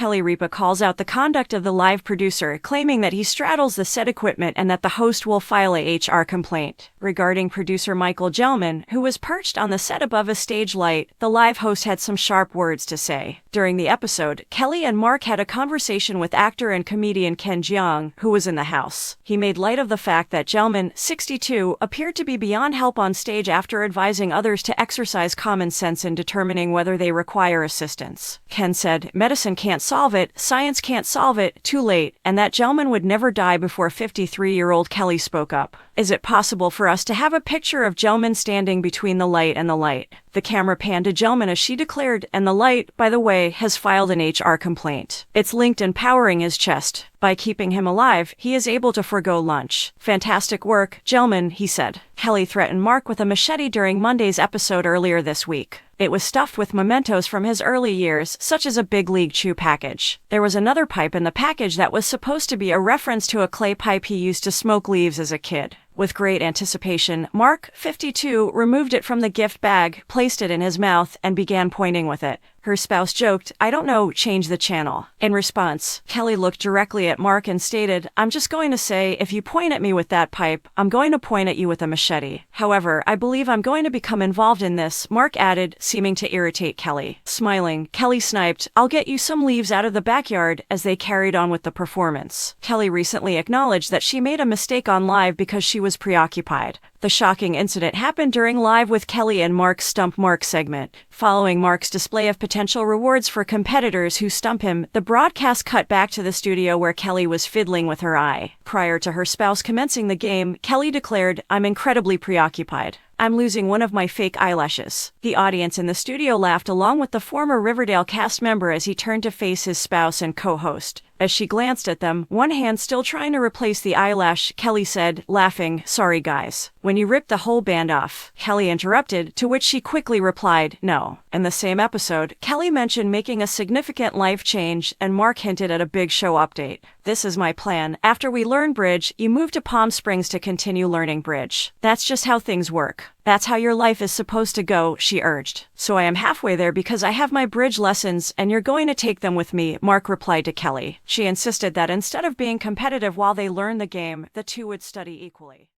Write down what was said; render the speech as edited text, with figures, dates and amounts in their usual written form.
Kelly, Ripa calls out the conduct of the live producer, claiming that he straddles the set equipment and that the host will file a HR complaint. Regarding producer Michael Gelman, who was perched on the set above a stage light, the live host had some sharp words to say. During the episode, Kelly and Mark had a conversation with actor and comedian Ken Jeong, who was in the house. He made light of the fact that Gelman, 62, appeared to be beyond help on stage after advising others to exercise common sense in determining whether they require assistance. Ken said, "Medicine can't solve it, science can't solve it, too late," and that Gelman would never die before 53-year-old Kelly spoke up. "Is it possible for us to have a picture of Gelman standing between the light and the light?" The camera panned to Gelman as she declared, "And the light, by the way, has filed an HR complaint. It's linked and powering his chest. By keeping him alive, he is able to forgo lunch. Fantastic work, Gelman," he said. Kelly threatened Mark with a machete during Monday's episode earlier this week. It was stuffed with mementos from his early years, such as a Big League Chew package. There was another pipe in the package that was supposed to be a reference to a clay pipe he used to smoke leaves as a kid. With great anticipation, Mark, 52, removed it from the gift bag, placed it in his mouth, and began pointing with it. Her spouse joked, "I don't know, change the channel." In response, Kelly looked directly at Mark and stated, "I'm just going to say, if you point at me with that pipe, I'm going to point at you with a machete. However, I believe I'm going to become involved in this," Mark added, seeming to irritate Kelly. Smiling, Kelly sniped, "I'll get you some leaves out of the backyard," as they carried on with the performance. Kelly recently acknowledged that she made a mistake on live because she was preoccupied. The shocking incident happened during Live with Kelly and Mark's Stump Mark segment. Following Mark's display of potential rewards for competitors who stump him, the broadcast cut back to the studio where Kelly was fiddling with her eye. Prior to her spouse commencing the game, Kelly declared, "I'm incredibly preoccupied. I'm losing one of my fake eyelashes." The audience in the studio laughed along with the former Riverdale cast member as he turned to face his spouse and co-host. As she glanced at them, one hand still trying to replace the eyelash, Kelly said, laughing, "Sorry guys. When you ripped the whole band off." Kelly interrupted, to which she quickly replied, "No." In the same episode, Kelly mentioned making a significant life change, and Mark hinted at a big show update. "This is my plan. After we learn bridge, you move to Palm Springs to continue learning bridge. That's just how things work. That's how your life is supposed to go," she urged. "So I am halfway there because I have my bridge lessons, and you're going to take them with me," Mark replied to Kelly. She insisted that instead of being competitive while they learned the game, the two would study equally.